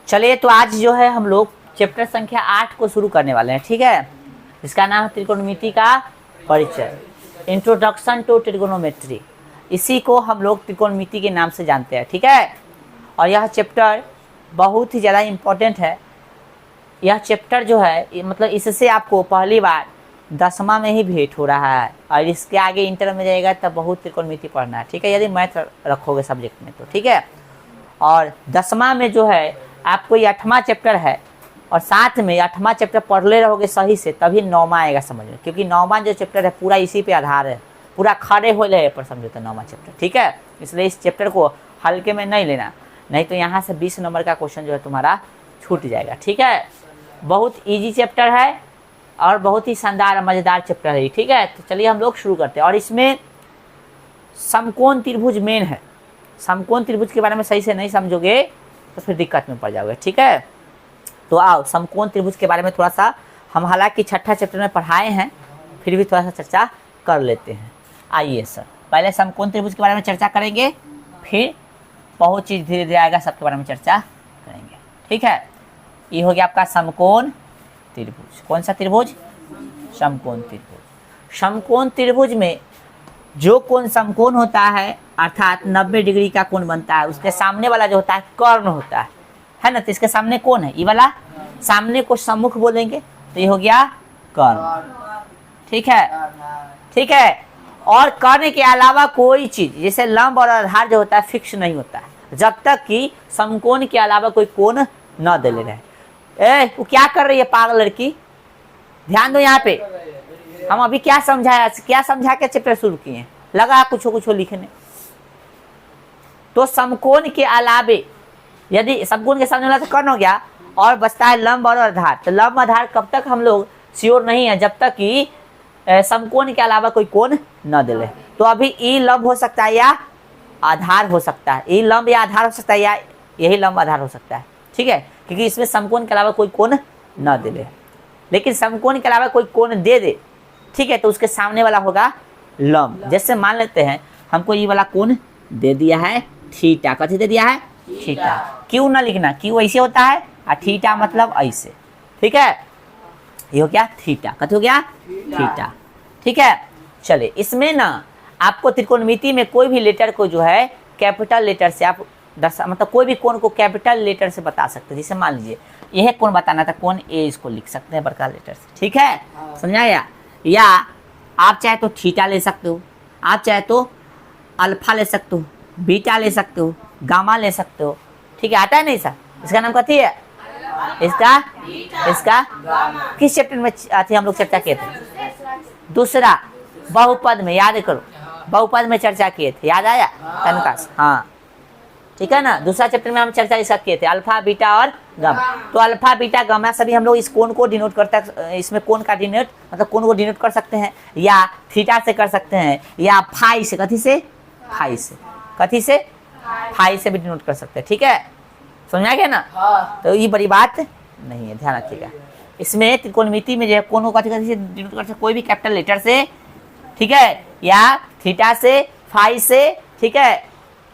चलिए तो आज जो है हम लोग चैप्टर संख्या 8 को शुरू करने वाले हैं, ठीक है। इसका नाम है त्रिकोणमिति का परिचय, इंट्रोडक्शन टू ट्रिगोनोमेट्री। इसी को हम लोग त्रिकोणमिति के नाम से जानते हैं, ठीक है। और यह चैप्टर बहुत ही ज़्यादा इम्पोर्टेंट है। यह चैप्टर जो है मतलब इससे आपको पहली बार 10वां में ही भेंट हो रहा है, और इसके आगे इंटर में जाएगा तब बहुत त्रिकोणमिति पढ़ना है, ठीक है, यदि मैथ रखोगे सब्जेक्ट में तो, ठीक है। और 10वां में जो है आपको ये 8वां चैप्टर है, और साथ में 8वां चैप्टर पढ़ ले रहोगे सही से तभी 9वां आएगा समझ में, क्योंकि 9वां जो चैप्टर है पूरा इसी पे आधार है, पूरा खड़े हो रहे पर समझो तो 9वां चैप्टर, ठीक है। इसलिए इस चैप्टर को हल्के में नहीं लेना, नहीं तो यहाँ से 20 नंबर का क्वेश्चन जो है तुम्हारा छूट जाएगा, ठीक है। बहुत ईजी चैप्टर है और बहुत ही शानदार मज़ेदार चैप्टर है, ठीक है। तो चलिए हम लोग शुरू करते हैं। और इसमें समकोण त्रिभुज मेन है। समकोण त्रिभुज के बारे में सही से नहीं समझोगे तो फिर दिक्कत में पड़ जाओगे, ठीक है। तो आओ समकोण त्रिभुज के बारे में थोड़ा सा हम हालांकि 6ठा चैप्टर में पढ़ाए हैं, फिर भी थोड़ा सा चर्चा कर लेते हैं। आइए सर, पहले समकोण त्रिभुज के बारे में चर्चा करेंगे, फिर बहुत चीज़ धीरे धीरे आएगा, सबके बारे में चर्चा करेंगे, ठीक है। ये हो गया आपका समकोण त्रिभुज। कौन सा त्रिभुज? समकोण त्रिभुज। समकोण त्रिभुज में जो कोण समकोण होता है अर्थात 90 डिग्री का कोण बनता है, उसके सामने वाला जो होता है कर्ण होता है ना। तो इसके सामने कौन है? ये वाला सामने को सम्मुख बोलेंगे, तो ये हो गया कर्ण, ठीक है, ठीक है। और कर्ण के अलावा कोई चीज जैसे लंब और आधार जो होता है फिक्स नहीं होता है, जब तक कि समकोण के अलावा कोई कोण न दे ले रहे। वो क्या कर रही है पागल लड़की, ध्यान दो यहाँ पे। हम अभी क्या समझाया, क्या समझा के चैप्टर शुरू किए, लगा कुछ लिखने। तो समकोण के अलावे यदि समकोण के सामने वाला तो कर्ण हो गया, और बचता है लंब और आधार। तो लंब आधार कब तक हम लोग श्योर नहीं है, जब तक कि समकोण के अलावा कोई कोण न दे ले। तो अभी ई लंब हो सकता है या आधार हो सकता है, ई लंब या आधार हो सकता है, या यही लंब आधार हो सकता है, ठीक है, क्योंकि इसमें समकोण के अलावा कोई कोण न दे ले। लेकिन समकोण के अलावा कोई कोण दे दे, ठीक है, तो उसके सामने वाला होगा लंब। जैसे मान लेते हैं हमको ये वाला कोण दे दिया है थीटा, कथी दे दिया है? थीटा। क्यों ना लिखना, क्यों ऐसे होता है, और थीटा मतलब ऐसे, ठीक है। ये हो गया थीटा, कथी हो गया? थीटा, ठीक है। चलिए इसमें ना आपको त्रिकोणमिति में कोई भी लेटर को जो है कैपिटल लेटर से आप मतलब कोई भी कोण को कैपिटल लेटर से बता सकते हैं। जैसे मान लीजिए यह कोण बताना था, कोण ए, इसको लिख सकते हैं बड़का लेटर से, ठीक है, समझाया। या आप चाहे तो थीटा ले सकते हो, आप चाहे तो अल्फा ले सकते हो, बीटा ले सकते हो, गामा ले सकते हो, ठीक है। आता है नहीं सर, इसका नाम कथी है? इसका किस चैप्टर में आती हम लोग चर्चा किए थे? दूसरा, बहुपद में, याद करो, बहुपद में चर्चा किए थे, याद आया तनका? हाँ, ठीक है ना। दूसरा चैप्टर में हम चर्चा इसका किए थे, अल्फा बीटा और गामा। तो अल्फा बीटा गामा सभी हम लोग इस कोण को डिनोट करता है, इसमें कोण का डिनोट मतलब कोण को डिनोट कर सकते हैं, या थीटा से कर सकते हैं, या फाई से, कथी से? फाई से, कथी से? फाई से भी डिनोट कर सकते हैं, ठीक है, समझा गया ना। तो ये बड़ी बात नहीं है, ध्यान रखिएगा। इसमें त्रिकोणमिति में जो है कोण को कथी से डिनोट कर सकते, कोई भी कैपिटल लेटर से, ठीक है, या थीटा से, फाई से, ठीक है,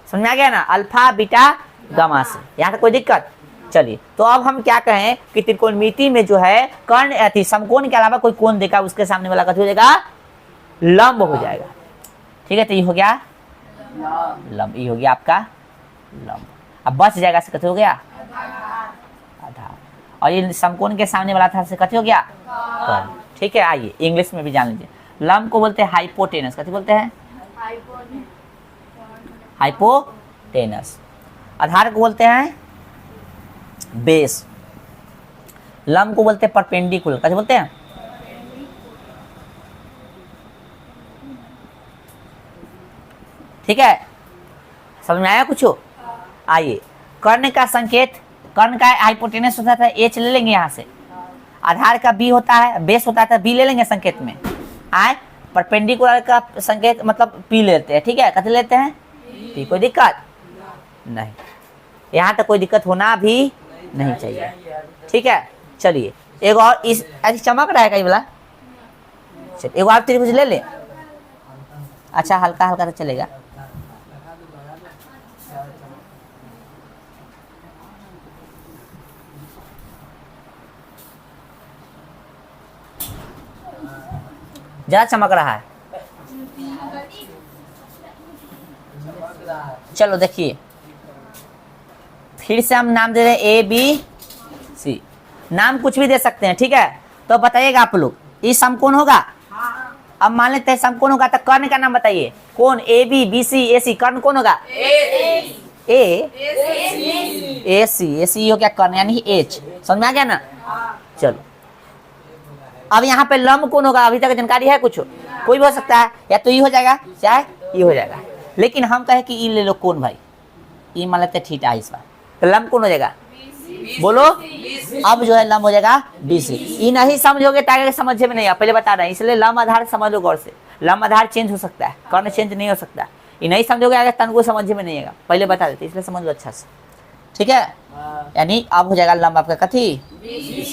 समझा गया ना, अल्फा बीटा गामा से। यहाँ तक कोई दिक्कत? चलिए तो अब हम क्या कहें कि त्रिकोणमिति में जो है कर्ण समकोण के अलावा कोई कोण देखा, उसके सामने वाला कथी हो जाएगा? लंब हो जाएगा, ठीक है। तो ये हो गया लंब, ये हो गया आपका लंब। अब बच जाएगा से कथी हो गया? आधार। और ये समकोण के सामने वाला था से कथी हो गया? कर्ण, ठीक है। आइए इंग्लिश में भी जान लीजिए, लंब को बोलते हैं हाइपोटेनस, कथी बोलते हैं? हाइपोटेनस। आधार को बोलते हैं बेस। लंब को बोलते हैं परपेंडिकुलर, कैसे बोलते हैं? ठीक है, समझ में आया कुछ? आइए, कर्ण का संकेत, कर्ण का हाइपोटेनस होता था एच ले लेंगे यहाँ से, आधार का बी होता है, बेस होता था बी ले लेंगे संकेत में, आए परपेंडिकुलर का संकेत मतलब पी लेते हैं, ठीक है, कथी लेते हैं? पी। कोई दिक्कत नहीं, यहाँ तक कोई दिक्कत होना भी नहीं चाहिए, ठीक है। चलिए एक और, इस ऐसी चमक रहा है कई वाला, चलिए एक और त्रिभुज ले ले। अच्छा हल्का हल्का तो चलेगा, ज़्यादा चमक रहा है। चलो देखिए, फिर से हम नाम दे रहे हैं ए बी सी, नाम कुछ भी दे सकते हैं, ठीक है। तो बताइएगा आप लोग, ये समकोण होगा। अब मान लेते हैं समकोण होगा, तो कर्ण का नाम बताइए। कौन? ए बी, बी सी, ए सी। कर्ण कौन होगा? ए सी। ए सी हो गया कर्ण, यानी एच। समझ में आ गया ना? चलो, अब यहाँ पे लंब कौन होगा? अभी तक जानकारी है कुछ? कोई भी हो सकता है, या तो ये हो जाएगा चाहे ये हो जाएगा, लेकिन हम कहे कि ये ले लो कौन भाई, ये मान लेते थीटा इस बार, तो लंब कौन हो जाएगा? बोलो। अब जो है लंब हो जाएगा बी सी। ये नहीं समझोगे तो आगे समझ में नहीं आ, पहले बता रहे हैं, इसलिए लंब आधार समझ लो गौर से। लंब आधार चेंज हो सकता है, कर्ण चेंज नहीं हो सकता। ये नहीं समझोगे आगे तन को समझ में नहीं आएगा, पहले बता देते, इसलिए समझ लो अच्छा से, ठीक है। यानी अब हो जाएगा लंब आपका कथी?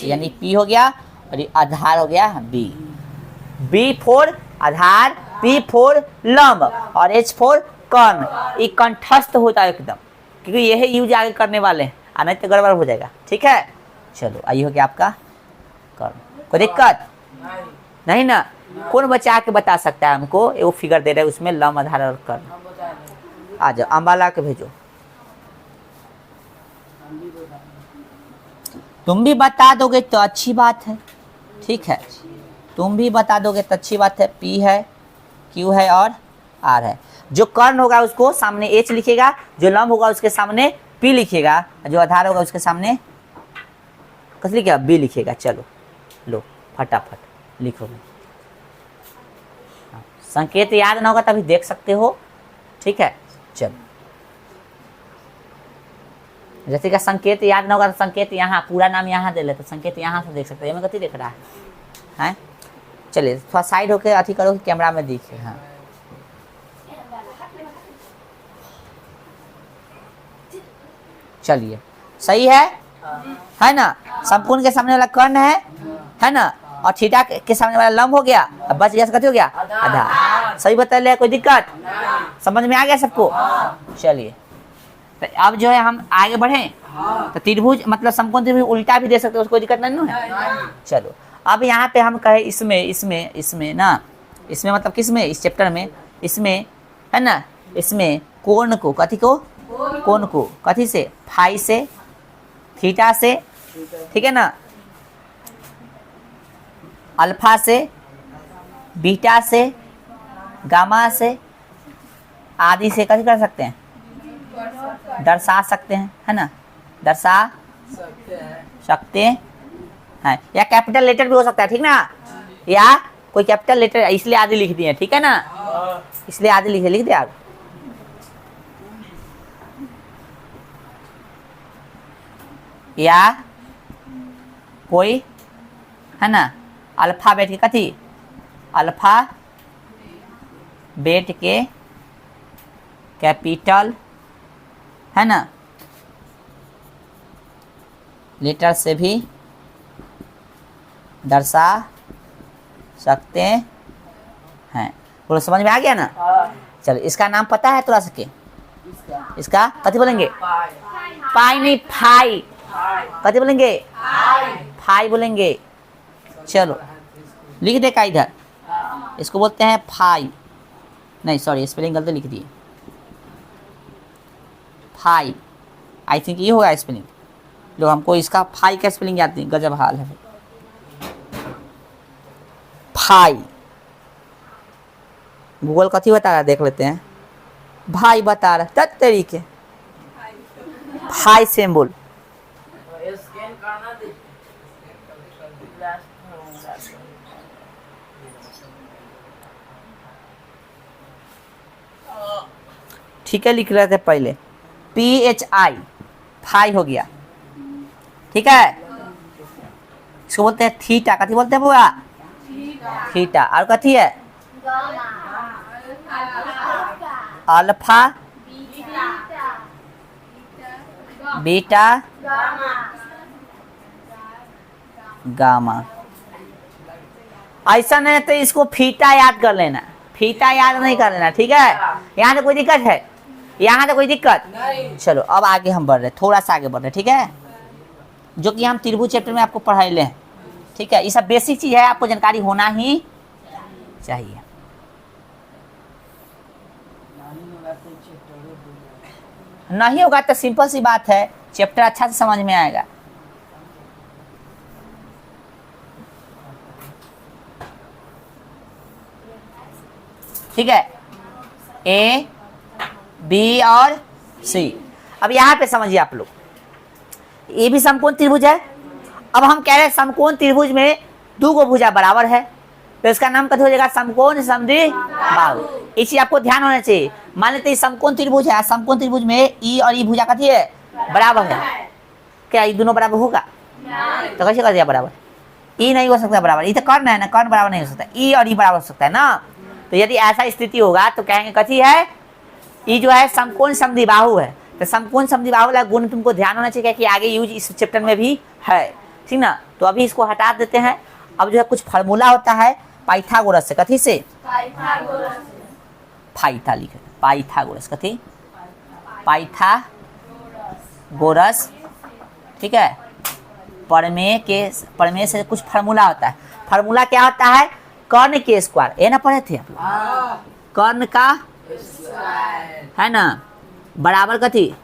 यानी पी हो गया, और ये आधार हो गया बी। बी फोर आधार, पी फोर लंब, और एच फोर कर्ण। ये कंठस्थ होता है एकदम, क्योंकि यही यूज आगे करने वाले हैं, नहीं तो गड़बड़ हो जाएगा, ठीक है। चलो, आइए हो गया आपका कर्ण। कोई दिक्कत नहीं ना? कौन बच्चा आके बता सकता है हमको? वो फिगर दे रहे हैं उसमें लंब आधार और कर्ण। आ जाओ, अम्बाला के भेजो। तुम भी बता दोगे तो अच्छी बात है, ठीक है। तुम भी बता दोगे तो अच्छी बात है। पी है, क्यू है और आर है। जो कर्ण होगा उसको सामने एच लिखेगा, जो लंब होगा उसके सामने पी लिखेगा, जो आधार होगा उसके सामने कस लिखेगा? बी लिखेगा। चलो लो फटाफट लिखो। संकेत याद ना होगा तभी देख सकते हो, ठीक है। चलो, जैसे कि संकेत याद ना होगा तो संकेत यहाँ, पूरा नाम यहाँ दे लेते, संकेत यहाँ से देख सकते हैं। मैं कथी देख रहा है? चलिए थोड़ा साइड होके अथी करो, कैमरा में दिखे। हाँ, चलिए सही है ना? समकोण के सामने वाला कर्ण है ना, और थीटा के सामने वाला लंब हो गया। अब बच गया कथी हो गया? आधार। सही बता लिया? कोई दिक्कत? समझ में आ गया सबको? चलिए, तो अब जो है हम आगे बढ़े, तो त्रिभुज मतलब समकोण त्रिभुज उल्टा भी दे सकते हो, उसको दिक्कत नहीं है। चलो, अब यहाँ पे हम कहे इसमें ना, इसमें मतलब किसमें? इस चैप्टर में, इसमें है ना, इसमें कोण को, कथी को? कोण को कथी से? फाई से, थीटा से, ठीक है ना, अल्फा से, बीटा से, गामा से आदि से कथी कर सकते हैं? दर्शा सकते हैं, है ना, दर्शा सकते हैं। या कैपिटल लेटर भी हो सकता है, ठीक ना, या कोई कैपिटल लेटर, इसलिए आदि लिख दिए, ठीक है ना, इसलिए आदि लिख दिया आप। या कोई है ना अल्फाबेट के कथी? अल्फा बेट के कैपिटल, है ना, लेटर से भी दर्शा सकते हैं। पूरा समझ में आ गया ना? चलो, इसका नाम पता है थोड़ा सा? इसका कथी बोलेंगे? पाई नहीं, फाई। कथी बोलेंगे? फाई बोलेंगे। चलो लिख दे का इधर, इसको बोलते हैं फाई। नहीं सॉरी, स्पेलिंग गलत लिख दिए, फाई। आई थिंक ये होगा स्पेलिंग। लो, हमको इसका फाई का स्पेलिंग याद नहीं, गजब हाल है। फाई गूगल कथी बता रहा है, देख लेते हैं। भाई बता रहा है तरीके, फाई सिंबल। ठीक है, लिख रहे थे पहले PHI, फाई हो गया, ठीक है। इसको बोलते हैं थीटा। कथी बोलते हैं बुआ? थीटा। और कथी है? Alpha, beta, gamma. ऐसा नहीं तो इसको फीटा याद कर लेना, फीटा याद नहीं कर लेना, ठीक है। यहाँ तो कोई दिक्कत है? यहाँ तो कोई दिक्कत? चलो, अब आगे हम बढ़ रहे, थोड़ा सा आगे बढ़ रहे, ठीक है, जो कि हम त्रिभुज चैप्टर में आपको पढ़ाए ले हैं, ठीक है। ये सब बेसिक चीज़ है, आपको जानकारी होना ही चाहिए। नहीं होगा तो सिंपल सी बात है, चैप्टर अच्छा से समझ में आएगा। ठीक है, ए बी और सी। अब यहाँ पे समझिए आप लोग, ये भी समकोण त्रिभुज है। अब हम कह रहे हैं समकोण त्रिभुज में दो को भुजा बराबर है, तो इसका नाम कथी हो जाएगा, समकोण समद्विबाहु। इस चीज आपको ध्यान होना चाहिए। मान लेते हैं समकोण त्रिभुज है, समकोण त्रिभुज में ई और ई भुजा कथी है, बराबर है। क्या ये दोनों बराबर होगा? तो कैसे कर दिया बराबर? ई नहीं हो सकता बराबर, ई तो कर्ण है ना, कर्ण बराबर नहीं हो सकता, ई और ई बराबर हो सकता है ना। तो यदि ऐसा स्थिति होगा तो कहेंगे कथी है, ई जो है समकोण समद्विबाहु है। तो समकोण समद्विबाहु वाला गुण तुमको ध्यान होना चाहिए कि आगे यूज इस चैप्टर में भी है, ठीक ना। तो अभी इसको हटा देते हैं। अब जो है कुछ फार्मूला होता है पाइथागोरस से, कथी से, फाइथा लिखे, पाइथागोरस, कथी, पाइथागोरस, ठीक है। प्रमेय से कुछ फार्मूला होता है। फार्मूला क्या होता है, कर्ण के स्क्वायर, ये ना पढ़े थे आप लोग, कर्ण का है ना बराबर कथी,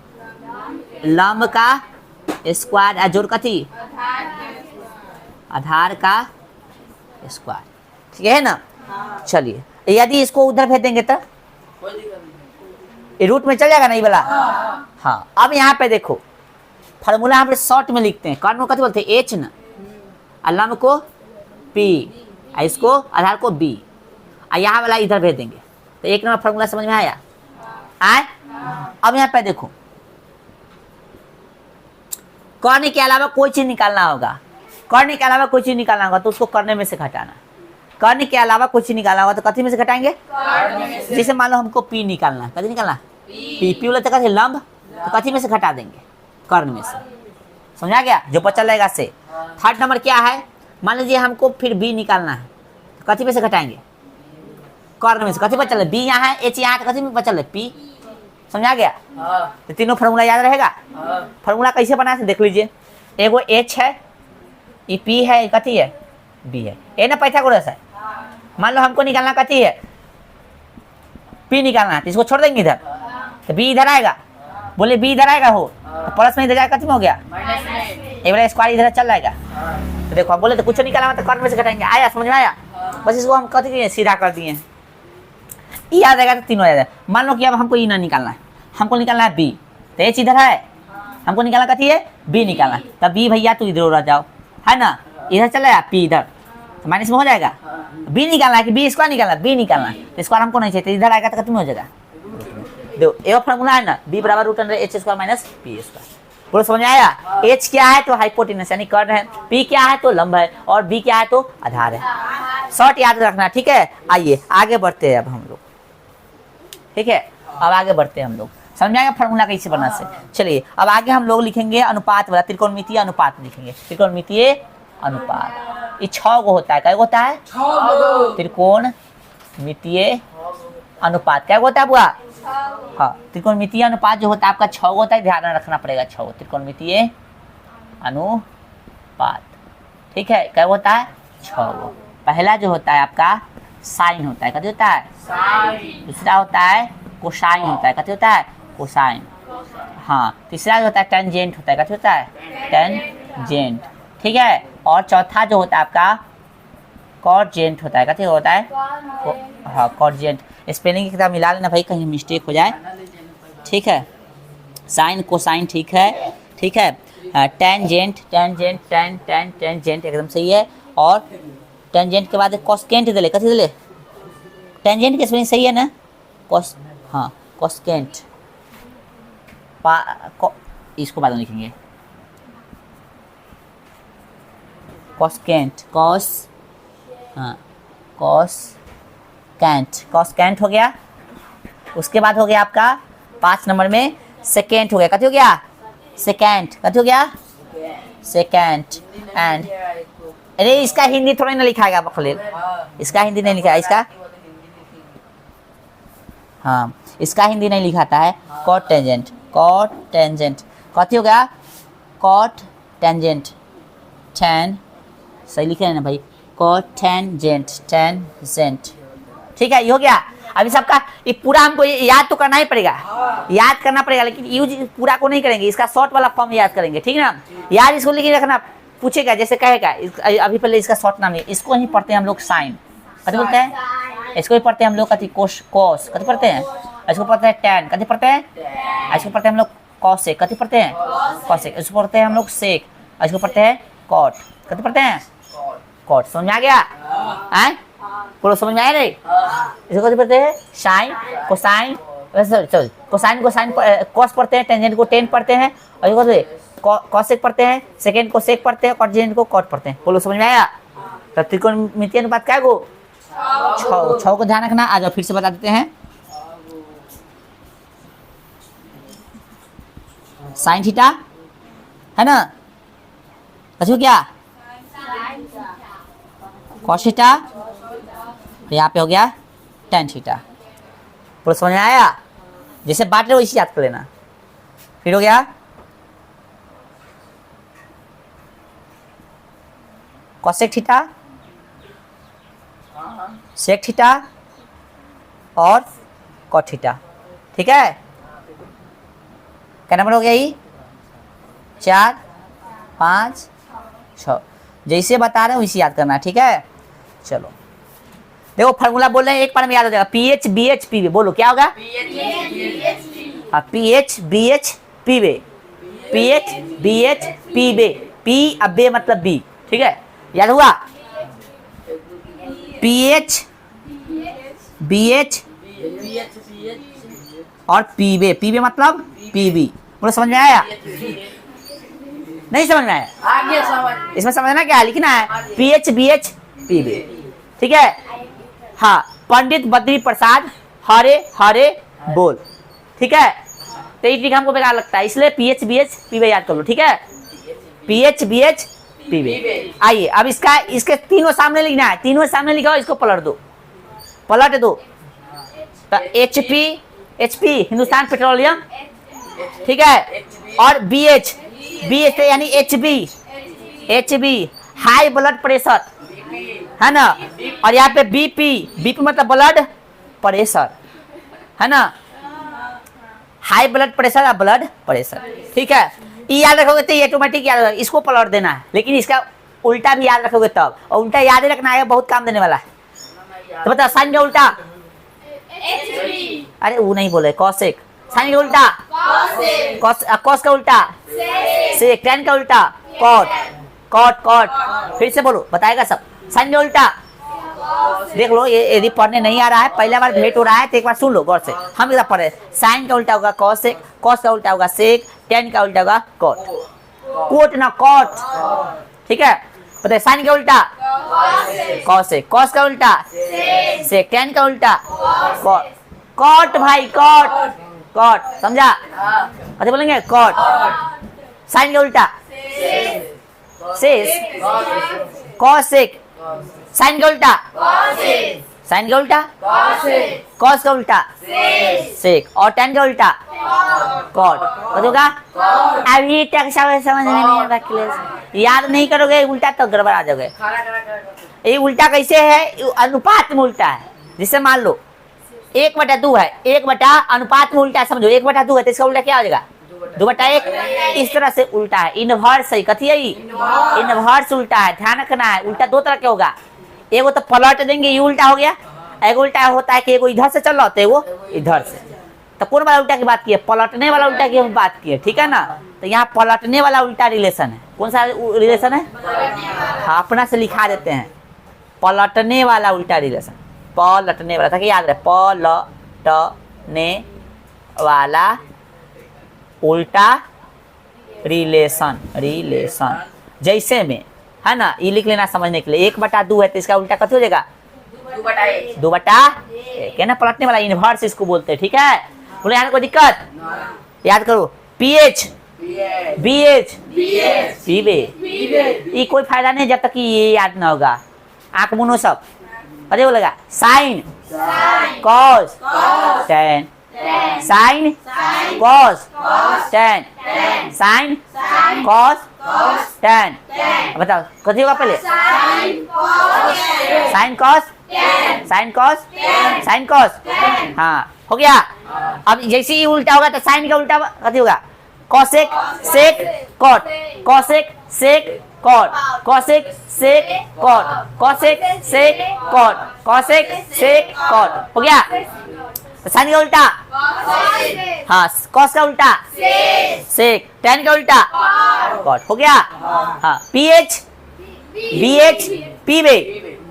लंब का स्क्वायर जोड़ कथी, आधार का स्क्वायर, ठीक है ना। चलिए, यदि इसको उधर भेज देंगे तो रूट में चल जाएगा नहीं वाला। हाँ, अब यहाँ पे देखो फार्मूला यहाँ पे शॉर्ट में लिखते हैं। कर्ण को कथी बोलते हैं, एच ना, लंब को पी, इसको आधार को बी, यहाँ वाला इधर भेज देंगे। तो एक नंबर फार्मूला समझ में आया? अब यहाँ पे देखो, कर्ण के अलावा कोई चीज निकालना होगा, कर्ण के अलावा कोई चीज निकालना होगा तो उसको करने में से घटाना। कर्ण के अलावा कोई चीज निकालना होगा तो कथी में से घटाएंगे, जैसे मान लो हमको पी निकालना है, कथी निकालना, पी, पी बोले तो कथी लंब, तो कथी में से घटा देंगे, कर्ण में से। समझा गया? जो बचा रहेगा से। थर्ड नंबर क्या है, मान लीजिए हमको फिर बी निकालना है, तो कथी में से घटाएंगे, कर्ण में से। कथी बचल है, बी यहाँ है, एच यहाँ है, तो कथी में बचल है, पी। समझा गया? तो तीनों फार्मूला याद रहेगा। फार्मूला कैसे बना है देख लीजिए, एगो एच है, ये पी है, ये कथी है, बी है, ये ना पाइथागोरस है। मान लो हमको निकालना कथी है, पी निकालना है, तो इसको छोड़ देंगे इधर, तो बी इधर आएगा, बोले बी इधर आएगा हो, तो प्लस में इधर जाएगा, कथी में हो गया, ये वाला स्क्वायर इधर चल जाएगा। तो देखो हम बोले तो कुछ निकाला तो कर्ण में से घटाएंगे। आया समझ में आया? बस इसको हम कथी किए, सीधा कर दिए, ई आ जाएगा तो तीनों आ जाएगा। मान लो कि अब हमको ई ना निकालना है, हमको निकालना है बी, तो एच इधर है, हमको निकालना कथी है, बी निकालना है, तब बी भैया तो इधर उड़ जाओ, है ना, इधर चला जाए, पी इधर, तो माइनस में हो जाएगा। बी निकालना है कि बी स्क्वायर निकालना है, बी निकालना है, तो स्क्वायर हमको नहीं चाहिए, इधर आएगा तो कितना हो जाएगा, देखो ये फार्मूला है ना, बी बराबर root under H square minus P square. पूरा समझ में आया? एच क्या है तो हाइपोटेनस यानी कर्ण है, पी क्या है तो लंब है, और बी क्या है तो आधार है। शॉर्ट याद रखना, ठीक है। आइए आगे बढ़ते हैं अब हम लोग, ठीक है। अब आगे बढ़ते हैं हम लोग, समझ में आएगा फार्मूला कैसे बना से। चलिए अब आगे हम लोग लिखेंगे अनुपात वाला, त्रिकोणमितीय अनुपात लिखेंगे, त्रिकोणमितीय अनुपात। ये 6 गो होता है, क्या होता है, त्रिकोणमितीय अनुपात क्या होता है बुआ, हाँ, त्रिकोणमितीय अनुपात जो होता है आपका 6 होता है, ध्यान रखना पड़ेगा 6 त्रिकोणमितीय अनुपात, ठीक है। क्या होता है, 6। पहला जो होता है आपका साइन होता है, क्या होता है, दूसरा होता है कोसाइन होता है, क्या होता है, कोसाइन, हाँ। तीसरा जो होता है टेंजेंट होता है, क्या होता है, टेंजेंट, ठीक है। और चौथा जो होता है आपका कॉटजेंट होता है, क्या होता है, हाँ कॉटजेंट। स्पेलिंग की किताब मिला लेना भाई, कहीं मिस्टेक हो जाए, ठीक है। साइन कोसाइन, ठीक है, ठीक है। टेंजेंट, टेंजेंट, टेंजेंट एकदम सही है। और टेंजेंट के बाद कॉस्केंट दे ले, कथी दे ले, टेंजेंट की स्पेलिंग सही है ना, कॉस, हाँ कॉस्केंट, इसको बाद में लिखेंगे, कॉस्केंट, कॉस, हाँ कॉस्केंट, कॉस्केंट हो गया। उसके बाद हो गया आपका 5 नंबर में सेकेंड हो गया, कथी हो गया, सेकेंड, कथी हो गया, सेकेंड। एंड अरे इसका हिंदी थोड़ा ना लिखाएगा बखलेल, इसका हिंदी नहीं लिखा है, इसका, हाँ इसका हिंदी नहीं लिखाता है। कॉट टेंजेंट, कॉट टेंजेंट, कथी हो गया, कॉट टेंजेंट, टेन, सही लिखे है ना भाई, कॉट टेंजेंट, टेंजेंट, ठीक है, ये हो गया। अभी सबका ये पूरा हमको याद तो करना ही पड़ेगा, याद करना पड़ेगा, लेकिन यूज पूरा को नहीं करेंगे, इसका शॉर्ट वाला फॉर्म याद करेंगे, ठीक है ना। याद इसको लेके रखना, पूछेगा जैसे कहेगा अभी पहले इसका शॉर्ट नाम है, इसको ही पढ़ते हैं हम लोग साइन, कथी बोलते हैं, इसको ही पढ़ते हैं हम लोग कथी कोस, कथी पढ़ते हैं, इसको पढ़ते हैं टैन, कथी पढ़ते हैं, इसको पढ़ते हैं हम लोग कॉसेक, कथी पढ़ते हैं कॉसेक, इसको पढ़ते हैं हम लोग सेक, इसको पढ़ते हैं कॉट, कथी पढ़ते हैं कॉट। समझ में आ गया है, पूरा समझ में आया नहीं। इसको कथी पढ़ते हैं साइन कोसाइन, सॉरी कोसाइन को साइन कॉस पढ़ते हैं, टेंजेंट को टेन पढ़ते हैं, और इसको कॉसेक पढ़ते हैं, सेकेंड को सेक पढ़ते हैं, कॉटजेंट को कॉट पढ़ते हैं। बोलो समझ में आया। तो त्रिकोणमितीय अनुपात क्या गो 6 को ध्यान रखना। आ जाओ फिर से बता देते हैं। साइन थीटा है ना, अच्छा क्या कॉस थीटा, यहाँ पे हो गया टेन थीटा। पूरा समझ में आया, जैसे बांट रहे हो इसी याद कर लेना। फिर हो गया कॉसेक थीटा, सेक थीटा और कॉट थीटा, ठीक है। क्या नंबर हो गया ये 4 5 6, जैसे बता रहे हो इसी याद करना, ठीक है। चलो देखो फार्मूला बोल रहे हैं, एक बार में याद हो जाएगा। पीएच बीएच पीवे, बोलो क्या होगा, पीएच बीएच पीवे, पीएच बीएच पीवे, पी अब बे मतलब बी, ठीक है, याद हुआ। पीएच बीएच और पीवे, पीवे मतलब पीबी। बोलो समझ में आया, नहीं समझ में आया, इसमें समझना क्या लिखना है, पीएच बीएच पीवे, ठीक है। हाँ, पंडित बद्री प्रसाद हरे हरे बोल, ठीक है। तो ये ट्रिक हमको बेकार लगता है, इसलिए पीएच बीएच पीवे याद कर लो, ठीक है। पीएच बीएच पीवे। आइए अब इसके तीनों सामने लिखना है, तीनों सामने लिखा हो, इसको पलट दो, पलट दो। तो एचपी, एचपी हिंदुस्तान पेट्रोलियम, ठीक है, और बीएच, बीएच यानी HB, HB high blood pressure है ना, और यहाँ पे बीपी, बीपी मतलब ब्लड प्रेशर है ना, हाई ब्लड प्रेशर या ब्लड प्रेशर, ठीक है। ये याद रखोगे तो ये ऑटोमेटिक याद होगा, इसको पलट देना है, लेकिन इसका उल्टा भी याद रखोगे तब, और उल्टा याद ही रखना है, बहुत काम देने वाला है। तो बताओ साइन का उल्टा, अरे वो नहीं बोले कॉसेक, साइन का उल्टा कॉस का उल्टा सेक, टेन का उल्टा कॉट, कॉट कॉट, फिर से बोलो बताएगा सब। साइन का उल्टा देख लो, ये यदि पढ़ने नहीं आ रहा है, पहला बार भेंट हो रहा है तो एक बार सुन लो गौर से। हम इधर पढ़े, साइन का उल्टा होगा कॉसेक, कॉस का उल्टा होगा सेक, टेन का उल्टा होगा कॉट, कोट ना कॉट, ठीक है। बताइए साइन का उल्टा कॉसेक, कॉस का उल्टा सेक, टेन का उल्टा कॉट, कॉट भाई कॉट, कॉट समझा, अच्छा बोलेंगे कॉट। साइन का उल्टा सेक, कॉसेक, साइन का उल्टा साइन का उल्टा कॉस का उल्टा सेक, और टेन का उल्टा कॉट, होगा। अभी तक समझ में नहीं आया, याद नहीं करोगे उल्टा तो गड़बड़ आ जाओगे। ये उल्टा कैसे है, अनुपात में उल्टा है। जिससे मान लो 1/2 है, 1 अनुपात में उल्टा, समझो 1/2 है तो इसका उल्टा क्या हो जाएगा 2/1, इस तरह से उल्टा है, इनवर्स है, कथी है इनवर्स उल्टा है, ध्यान रखना है। उल्टा दो तरह के होगा, एगो तो पलट देंगे ये उल्टा हो गया, एगो उल्टा होता है कि एगो इधर से चल रहा होता है वो इधर से। तो कौन वाला उल्टा की बात की है, पलटने वाला उल्टा की हम बात की है, ठीक है ना। तो यहाँ पलटने वाला उल्टा रिलेशन है, कौन सा रिलेशन है, हाँ अपना से लिखा देते हैं, पलटने वाला उल्टा रिलेशन, पलटने वाला था कि याद रहे, पलटने वाला उल्टा रिलेशन, रिलेशन जैसे में है ना, ये लिख लेना समझने के लिए। 1/2 है तो इसका उल्टा कथी हो जाएगा 2/1 है ना, पलटने वाला इनवर्स इसको बोलते हैं, ठीक है। बोले यहाँ कोई दिक्कत, याद करो पीएच बीएच पीवे, ये कोई फायदा नहीं जब तक कि ये याद ना होगा। आंख मुनो सब अरे बोलेगा sign cos tan, sine cos tan, sine cos ten. बताओ कथी होगा पहले, sine cos sine cos, sine cos, हाँ हो गया। अब जैसे ही उल्टा होगा तो साइन का उल्टा कथी होगा, cosec sec cot, cosec sec cot, cosec sec cot, cosec sec cot, cosec sec cot, हो गया। तो साइन का उल्टा, हाँ कॉस का उल्टा सेक, टेन का उल्टा कॉट, हो गया। हाँ P H B H P बे,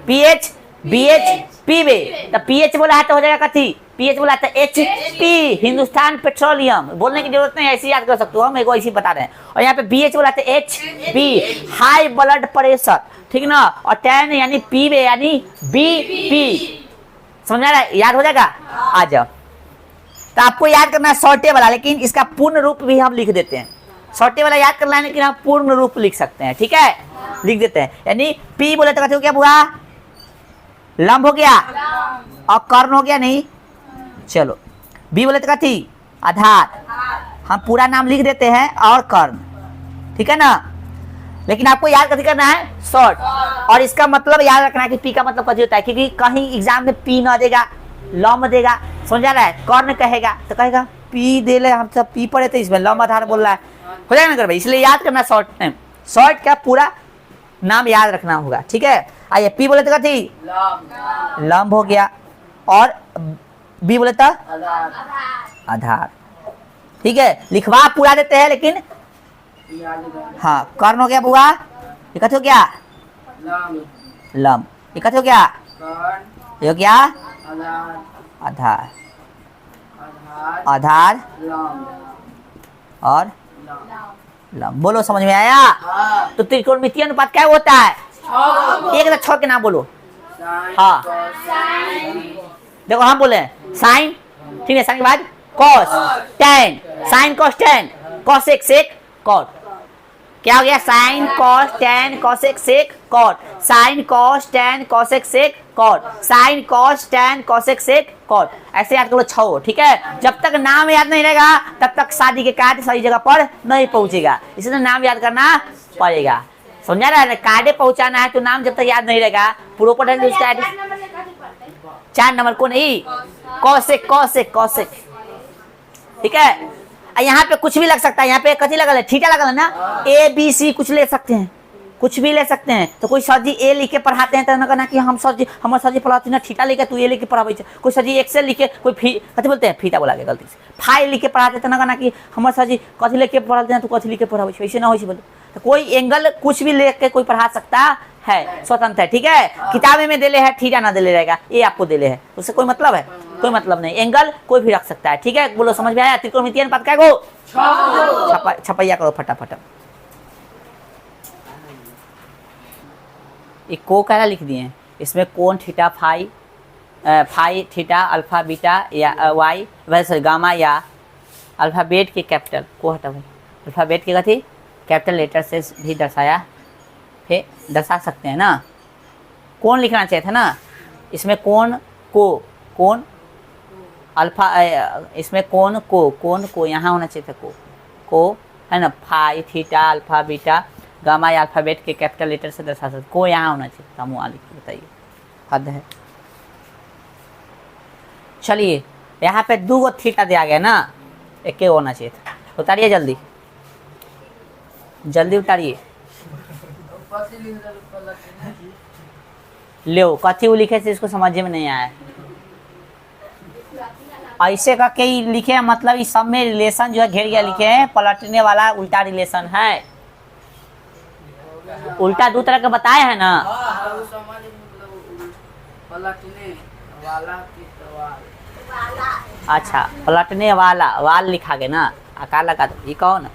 P H B H P बे, तो पी एच बोला है तो हो जाएगा कथी, पी एच बोला था एच पी, हिंदुस्तान पेट्रोलियम, बोलने की जरूरत नहीं, ऐसे याद कर सकते हो, हम एक ऐसे बता रहे हैं। और यहाँ पे बी एच बोला था H P, high blood pressure, ठीक ना। और टेन यानी पी बे यानी बी पी, समझ रहा है, याद हो जाएगा। आ जाओ, तो आपको याद करना है शॉर्टे वाला, लेकिन इसका पूर्ण रूप भी हम लिख देते हैं। शॉर्टे वाला याद करना है लेकिन हम पूर्ण रूप लिख सकते हैं, ठीक है, लिख देते हैं। यानी पी बोले तो कहते हो क्या बुआ, लंब हो गया और कर्ण हो गया नहीं, चलो। बी बोले तो कथी, आधार, हम पूरा नाम लिख देते हैं और कर्ण, ठीक है ना। लेकिन आपको याद कथी करना है, शॉर्ट, और इसका मतलब याद रखना है कि पी का मतलब कथी होता है, क्योंकि कहीं एग्जाम में पी ना देगा, लंब देगा, समझा रहा है। कर्ण कहेगा तो कहेगा पी दे ले, हम सब पी पढ़े थे, इसमें लंब आधार बोल रहा है, हो जाएगा ना कर भाई, इसलिए याद करना शॉर्ट नेम, शॉर्ट का पूरा नाम याद रखना होगा, ठीक है। आइए पी बोले तो कथी, लंब हो गया, और बी बोले तो आधार, ठीक है। लिखवा पूरा देते हैं लेकिन, हाँ कर्ण हो गया बुआ, ये कथी हो गया, लंब, ये कथी हो गया, ये हो गया आधार, आधार और लंब, बोलो समझ में आया। तो त्रिकोणमितीय अनुपात क्या होता है, एक छह के नाम बोलो। हाँ देखो हम बोले साइन, ठीक है, साइन के बाद cos tan, sine cos tan, cosec sec cot, क्या हो गया, sine cos tan cosec sec cot, sine cos tan cosec sec cot, sine cos tan cosec sec cot, ऐसे याद करो छह, ठीक है। जब तक नाम याद नहीं रहेगा तब तक शादी के कार्ड सही जगह पर नहीं पहुंचेगा, इसलिए नाम याद करना पड़ेगा, समझा रहा है। कार्डे पहुंचाना है तो नाम जब तक याद नहीं रहेगा, प्रॉपर उसका 4 नंबर को नहीं, कॉसेक कॉसेक कॉसेक, ठीक है। यहाँ पे कुछ भी लग सकता है, यहाँ पे कथी लगल है, थीटा लगल है ना, ए बी सी कुछ ले सकते हैं, कुछ भी ले सकते हैं। तो कोई सर जी ए लिख के पढ़ाते हैं तो ना कहना कि हम सर जी, हमारे सर जी पढ़ाते ना थीटा लिखे तू ए लिख के पढ़ावे, कोई सर जी एक्सेल लिखे, कोई कथी बोलते हैं, फीटा बोला गया गलती से, फाइल लिख के पढ़ाते तो ना कहना कि हमारे सर जी कथी लिख के पढ़ाते हैं तो कथी लिख के पढ़ावे, ऐसे ना हो बोले। तो कोई एंगल कुछ भी लेख के कोई पढ़ा सकता है, स्वतंत्र है, ठीक है। किताबे में देले है थीटा ना देले रहेगा, ये आपको देले है, उससे कोई मतलब है, कोई मतलब नहीं, एंगल कोई भी रख सकता है, ठीक है। बोलो समझ में आया। त्रिकोणमितीय अनुपात क्या गो, छपैया करो फटाफट। एक को कहना लिख दिए हैं, इसमें कोण theta phi, phi theta alpha beta या वाई, वैसे गामा या अल्फाबेट के कैपिटल को हटा भाई, अल्फाबेट के कथी कैपिटल लेटर से भी दर्शाया, फिर दर्शा सकते हैं ना। कोण लिखना चाहिए था ना, इसमें कोण को, कोण अल्फा, इसमें कोण को यहाँ होना चाहिए था, को है ना, phi theta alpha beta gamma या अल्फाबेट के कैपिटल लेटर से दर्शा सकते, को यहाँ होना चाहिए था, मुँह लिख बताइए, हद है। चलिए यहाँ पे 2 थीटा दिया गया ना, एक होना चाहिए था, उतारिए जल्दी जल्दी उतारिए, लो कथी लिखे थे इसको समझ में नहीं आया, ऐसे का कई लिखे, मतलब इस सब में रिलेशन जो है घेर गया, लिखे हैं पलटने वाला उल्टा रिलेशन है, उल्टा 2 तरह के बताए हैं ना, अच्छा पलटने वाला वाल लिखा गया ना, आकार लगा दो, ये कहो ना,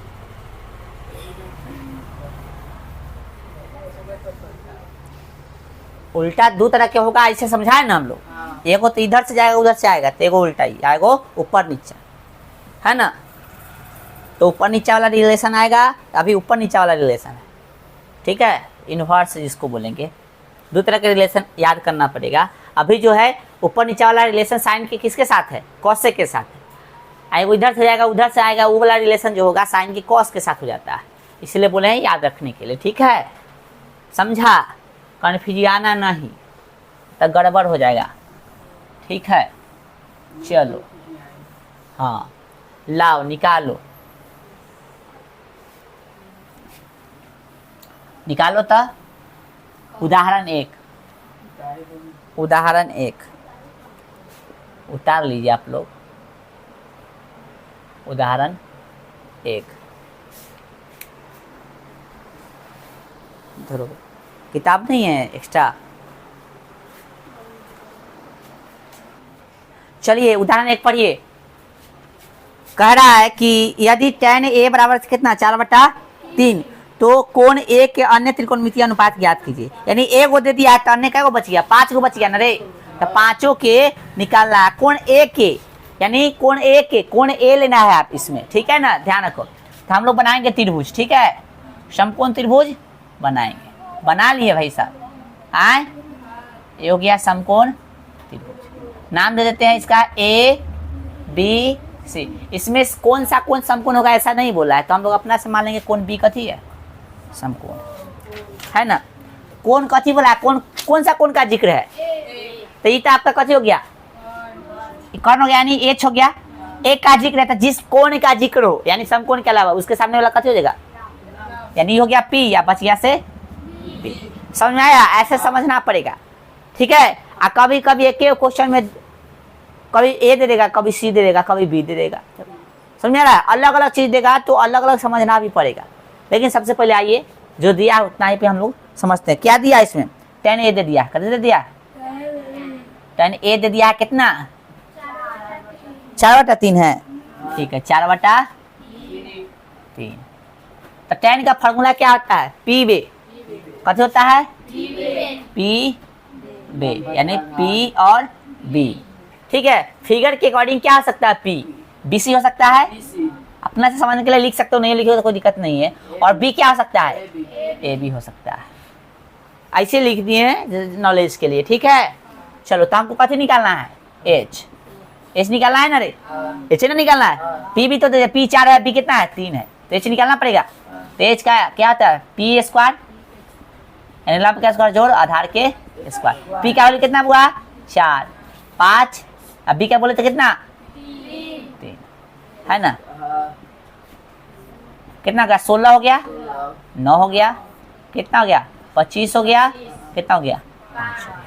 उल्टा 2 तरह के होगा, ऐसे समझाए ना हम लोग, एगो तो इधर से जाएगा उधर से आएगा, तो एगो उल्टा ही आएगा, ऊपर नीचा है ना, तो ऊपर नीचा वाला रिलेशन आएगा, अभी ऊपर नीचा वाला रिलेशन है, ठीक है, इनवर्स जिसको बोलेंगे। 2 तरह के रिलेशन याद करना पड़ेगा। अभी जो है ऊपर नीचा वाला रिलेशन साइन के किसके साथ है, कॉसेक के साथ है, आएगा इधर से जाएगा उधर से आएगा, वो वाला रिलेशन जो होगा साइन की कॉस के साथ हो जाता है, इसलिए बोले हैं याद रखने के लिए, ठीक है, समझा, कन्फ्यूजियाना नहीं, तो गड़बड़ हो जाएगा, ठीक है। चलो हाँ, लाओ निकालो, निकालो तो उदाहरण 1, उदाहरण 1 उतार लीजिए आप लोग, उदाहरण 1 धरो, किताब नहीं है एक्स्ट्रा। चलिए उदाहरण 1 पढ़िए। कह रहा है कि यदि tan a बराबर कितना 4/3, तो कोण A के अन्य त्रिकोणमितीय अनुपात ज्ञात कीजिए। यानी A को दे दिया तो अन्य क्या को बच गया, 5 को बच गया ना रे, तो 5 के निकालना है कोण A के, यानी कोण A के, कोण A लेना है आप इसमें, ठीक है ना, ध्यान रखो। तो हम लोग बनाएंगे त्रिभुज, ठीक है, समकोण त्रिभुज बनाएंगे, बना लिए भाई साहब। आए ये हो गया समकोण त्रिभुज, नाम दे देते हैं इसका A B C। इसमें कौन सा कौन समकोण होगा ऐसा नहीं बोला है, तो हम लोग अपना से मान लेंगे कौन B कथी है, समकोण है ना। कौन कथी बोला, कौन कौन सा कौन का जिक्र है, तो ये तो आपका कथी हो गया, कौन हो गया, यानी एच हो गया, एक का जिक्र है, तो जिस कोण का जिक्र हो यानी समकोण के अलावा उसके सामने वाला कथी हो जाएगा, यानी हो गया P या बच गया से P। समझ में आया, ऐसे समझना पड़ेगा, ठीक है। कभी कभी एक क्वेश्चन में कभी A दे देगा, कभी C दे देगा, कभी B दे देगा, समझ में आ रहा है, अलग अलग चीज देगा तो अलग अलग समझना भी पड़ेगा। लेकिन सबसे पहले आइए जो दिया है उतना ही पे हम लोग समझते हैं। क्या दिया इसमें, tan A दे दिया, कितना दे दिया, tan A दे दिया है कितना, 4/3 है, ठीक है, 4/3। तो tan का फॉर्मूला क्या होता है, P B, कथी होता है P B, यानी P और B, ठीक है। फिगर के अकॉर्डिंग क्या हो सकता है, P B C हो सकता है, अपना से समझने के लिए लिख सकते हो, नहीं लिखे तो कोई दिक्कत नहीं है। और B क्या हो सकता है, A B हो सकता है, ऐसे लिख दिए हैं नॉलेज के लिए, ठीक है। चलो तो हमको कथी निकालना है, H निकालना है ना रे, H ना निकालना है, P भी तो P 4 है, B कितना है 3 है, तो H निकालना पड़ेगा। तो H का क्या होता है, P स्क्वायर, यानी लंब का स्क्वायर जोड़ आधार के स्क्वायर। P का वैल्यू कितना हुआ 4 5, अब B क्या बोले तो कितना 3 है ना, कितना हो गया 16 हो गया, 9 हो गया, कितना हो गया 25 हो गया, कितना हो गया 5 हो गया।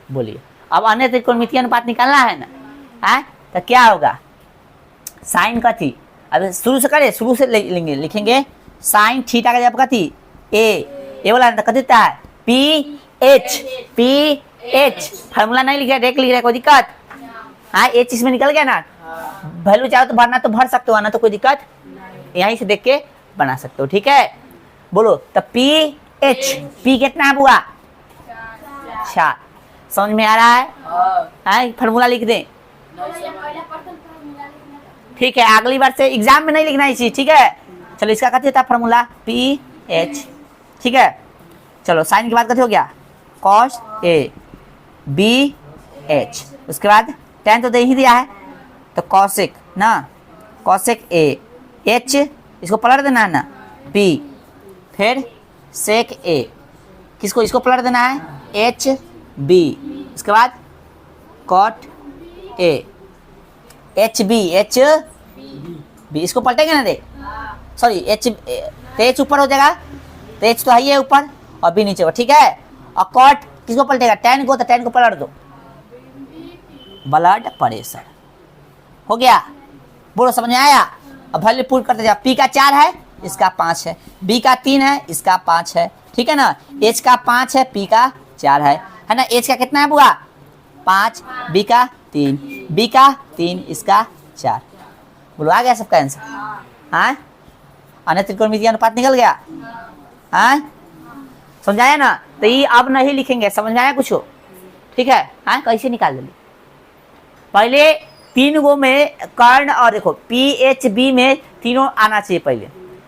बोलिए अब अन्य त्रिकोणमितीय अनुपात निकालना है ना, है तो क्या होगा, साइन कथी, अब शुरू से करें, शुरू से लेंगे, लिखेंगे साइन थीटा का जब कथी ए वाला कथी होता है पी एच, फार्मूला नहीं लिख रहा, डायरेक्ट लिख रहा है, कोई दिक्कत, हाँ एच इसमें निकल गया ना, वैल्यू चाहो तो भरना तो भर सकते हो, ना तो कोई दिक्कत, यहीं से देख के बना सकते हो, ठीक है। बोलो तो पी एच, पी कितना हुआ 4, समझ में आ रहा है, फार्मूला लिख दें, ठीक है। अगली बार से एग्जाम में नहीं लिखना है चीज, ठीक है। चलो इसका कथी होता है फार्मूला पी एच, ठीक है। चलो साइन के बाद कथी हो गया कॉस ए बी एच, उसके बाद tan तो दे ही दिया है, तो कॉसेक ना, कॉसेक ए एच, इसको पलट देना है ना पी, फिर सेक ए, किसको इसको पलट देना है एच बी, उसके बाद कॉट ए एच बी इसको पलटेंगे ना रे, सॉरी एच, तो एच ऊपर हो जाएगा, तो एच तो है ही ऊपर और बी नीचे, ठीक है। और कॉट किसको पलटेगा tan को, तो tan को पलट दो, ब्लड प्रेशर हो गया। बोलो समझ में आया। अब वैल्यू पुट करते जाओ, P का 4 है, इसका 5 है, B का 3 है, इसका 5 है, ठीक है ना, H का 5 है, P का 4 है ना, H का कितना है बुआ 5, B का 3, B का 3, इसका 4। बोलो आ गया सबका आंसर, हाँ अन्य त्रिकोणमितीय अनुपात निकल गया, हाँ समझाया ना। तो ये अब नहीं लिखेंगे, समझ में आया कुछ हो, ठीक है, हाँ कैसे निकाल लेंगे, पहले 3 गो में कर्ण और देखो पी एच बी में तीनों आना चाहिए पहले,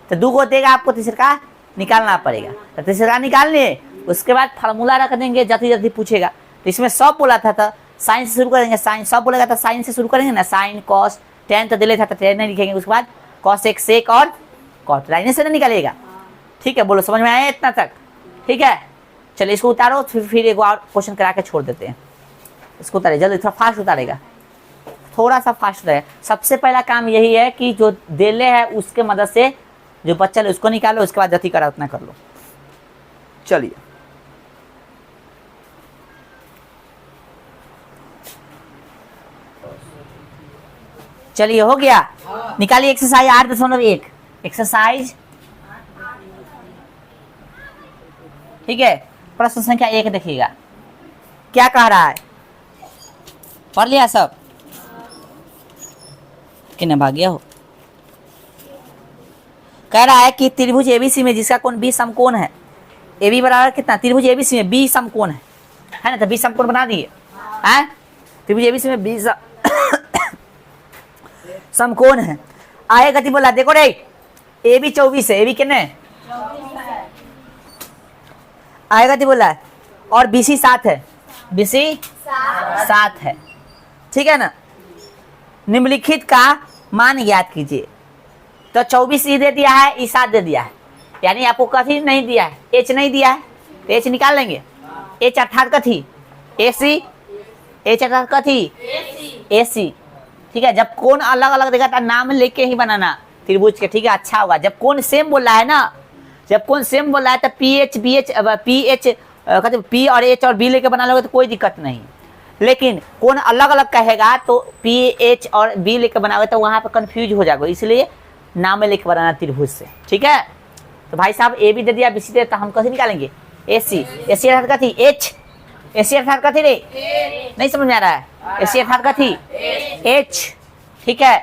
तो 2 गो देगा आपको, तीसरे का निकालना पड़ेगा, तो तीसरे का निकालने उसके बाद फार्मूला रख देंगे, जल्दी जल्दी पूछेगा। तो इसमें सब बोला था, तो साइन से शुरू करेंगे, साइन सब बोलेगा तो साइन से शुरू करेंगे ना, साइन कॉस tan तो दिले था तो tan नहीं लिखेंगे, उसके बाद कॉस एक सेक और कॉट, लाइन से नहीं निकालेगा, ठीक है। बोलो समझ में आया इतना तक, ठीक है। चलिए इसको उतारो, फिर एक और क्वेश्चन करा के छोड़ देते हैं। इसको उतारे जल्दी, थोड़ा फास्ट उतारेगा, थोड़ा सा फास्ट रहे। सबसे पहला काम यही है कि जो देले है उसके मदद से जो बच्चा है उसको निकालो, उसके बाद जति करा उतना कर लो। चलिए चलिए हो गया। निकालिए एक्सरसाइज 8.1, एक्सरसाइज, ठीक है। प्रश्न संख्या 1 देखिएगा क्या कह रहा है, पढ़ लिया सब, किन्ने भाग गया हो। कह रहा है कि त्रिभुज एबीसी में जिसका कोण बी समकोण है, ए बी बराबर कितना, त्रिभुज एबीसी में बी समकोण है ना, तो बी समकोण बना दिए हैं। त्रिभुज एबीसी में बी समकोण है। आए गति बोला, देखो रे ए बी 24 है, ए बी कितने आए गति बोला है, और बी सी 7 है, बी सी 7 है, ठीक है ना। निम्नलिखित का मान ज्ञात कीजिए। तो 24 ई दे दिया है, ई 7 दे दिया है, यानी आपको कथी नहीं दिया है, एच नहीं दिया है, तो एच निकाल लेंगे। एच अर्थात कथी, ए सी, एच अर्थात कथी, ए सी, ठीक है। जब कोण अलग अलग देगा तो नाम लेके ही बनाना त्रिभुज के, ठीक है, अच्छा होगा। जब कोण सेम बोल रहा है ना, जब कोण सेम बोल रहा है तो P H B H P H P और एच और बी लेके बना लोगे तो कोई दिक्कत नहीं। लेकिन कोण अलग अलग कहेगा तो पी एच और बी लेके बनाओगे तो वहाँ पे कंफ्यूज हो जाएगा, इसलिए नाम लेके बनाना त्रिभुज से, ठीक है। तो भाई साहब ए बी दे दिया, बी सी दे दिया, तो हम कैसे निकालेंगे, ए सी, ए सी अर्थात कथी, एच, ए सी अर्थात कथी रे, नहीं समझ में आ रहा है, ए सी अर्थात कथी, एच, ठीक है।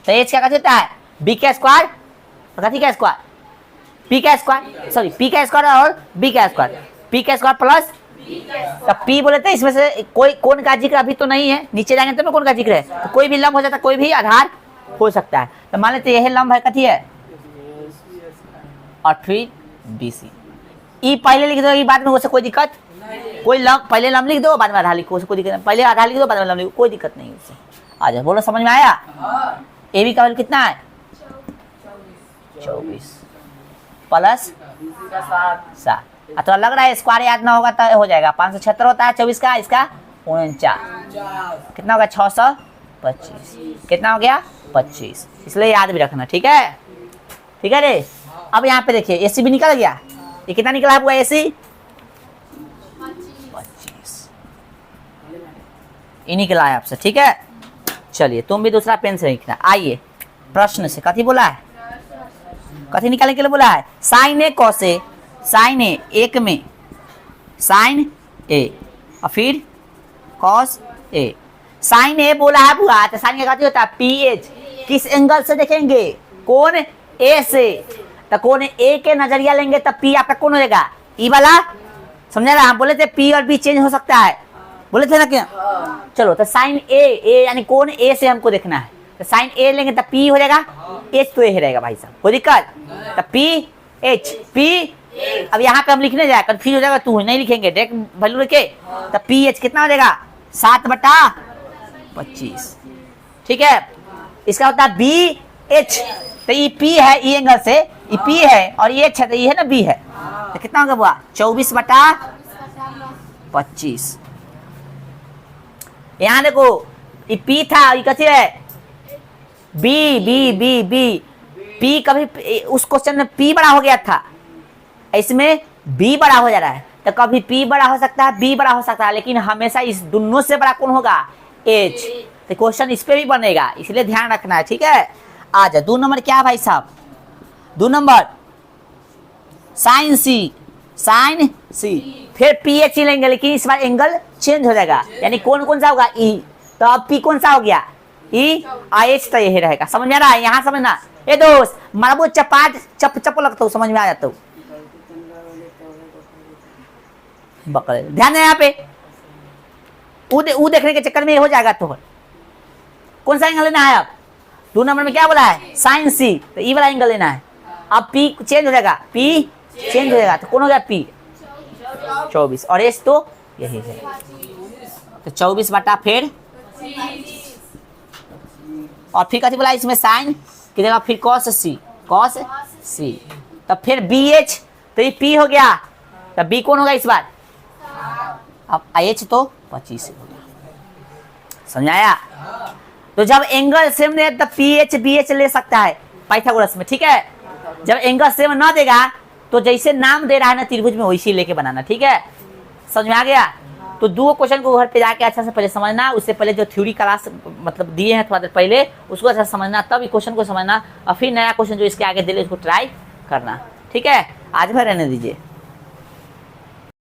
तो एच क्या कथी होता है, बी का स्क्वायर, कथी का स्क्वायर, पी का स्क्वायर, सॉरी पी का स्क्वायर और बी का स्क्वायर, पी का स्क्वायर प्लस, तो पी बोले थे इसमें से कोई कोण का जिक्र अभी तो नहीं है, नीचे जाएंगे तो कोण का जिक्र है, तो कोई भी लंब हो जाता है, कोई भी आधार हो सकता है। तो मान लेते यह लंब है, कथी है, और फिर बी सी। ई पहले लिख दो, ई बाद में हो सकता, कोई दिक्कत, कोई लंब पहले लंब लिख दो, बाद में आधार लिखो, कोई दिक्कत नहीं, पहले आधार लिख दो, बाद में लंब लिखो, कोई दिक्कत नहीं उससे। आ जाओ, बोलो समझ में आया। ए बी का वैल्यू कितना है, 24 प्लस 7। तो लग रहा है स्क्वायर याद ना होगा तो हो जाएगा, 576 होता है 24 का, इसका 49 कितना होगा, 625, कितना हो गया, 25, इसलिए याद भी रखना, ठीक है, ठीक है रे। अब यहाँ पे देखिए ए सी भी निकल गया, ये कितना निकला है, ए सी 25, ये निकला है आपसे, ठीक है। चलिए तुम भी दूसरा पेन से लिखना। आइए प्रश्न से, कथी बोला है, कथी निकालने के लिए बोला है, sign A cos A, sign ए एक में साइन ए और फिर कॉस ए। साइन ए बोला है बुआ, तो साइन का कथी होता है, पी एच, किस एंगल से देखेंगे, कोण ए से, तो कोण ए के नजरिया लेंगे तो पी आपका कौन हो जाएगा, ई वाला, समझे ना। हम बोले थे पी और बी चेंज हो सकता है, बोले थे ना क्या। चलो तो साइन ए यानी कोण ए से हमको देखना है, तो साइन ए लेंगे तो पी हो जाएगा, एच तो ए रहेगा भाई साहब, कोई दिक्कत, तो पी एच, पी अब यहाँ पे हम लिखने जाए कंफ्यूज हो जाएगा, तू नहीं लिखेंगे, डायरेक्ट वैल्यू लिखे, तो पी एच कितना हो जाएगा, 7/25, ठीक है। इसका होता है बी एच, तो ये पी है, ई एंगल से ये पी है और ये एच है, तो ये है ना बी है, तो कितना होगा बुआ, 24/25। यहाँ देखो ये पी था, ये कैसे है, B B B B, P कभी उस क्वेश्चन में पी बड़ा हो गया था, इसमें बी बड़ा हो जा रहा है, तो कभी पी बड़ा हो सकता है, बी बड़ा हो सकता है, लेकिन हमेशा इस दोनों से बड़ा कौन होगा, एच। तो क्वेश्चन इस पे भी बनेगा, इसलिए ध्यान रखना है, ठीक है। आ जाओ 2 नंबर क्या भाई साहब, 2 नंबर साइन सी, साइन सी, फिर पी एच लेंगे, लेकिन इस बार एंगल चेंज हो जाएगा, यानी कौन सा होगा, ई, तो अब पी कौन सा हो गया, ई, आई एच, तो यही रहेगा, समझ में आ रहा है, यहाँ समझना। ए दोस्त मारबो चपाट चप्पल लगता हूँ, समझ में आ जाता हूँ, बकरे ध्यान है यहाँ पे, ऊ देखने के चक्कर में ये हो जाएगा। तो कौन सा एंगल लेना है, अब 2 नंबर में क्या बोला है, साइन सी, तो ई वाला एंगल लेना है। अब पी चेंज हो जाएगा, पी चेंज हो जाएगा, तो कौन हो गया, पी 24 और एच तो यही है, तो 24 बटा फिर, और फिर कथी बोला इसमें साइन की जगह फिर कॉस सी, कॉस सी, तो फिर बी एच, तो ये पी हो गया तो बी कौन होगा इस बार? अब एच तो 25 हो गया। समझ आया? तो जब एंगल सेम दे तो पी एच बी एच ले सकता है पाइथागोरस में, ठीक है। जब एंगल सेम ना देगा तो जैसे नाम दे रहा है ना त्रिभुज में वैसे लेके बनाना, ठीक है। समझ में आ गया? तो दो क्वेश्चन को घर पे जाके अच्छा से पहले समझना, उससे पहले जो थ्योरी क्लास मतलब दिए हैं थोड़ा देर पहले उसको अच्छा समझना, तब ये क्वेश्चन को समझना और फिर नया क्वेश्चन जो इसके आगे दे उसको ट्राई करना, ठीक है। आज भर रहने दीजिए।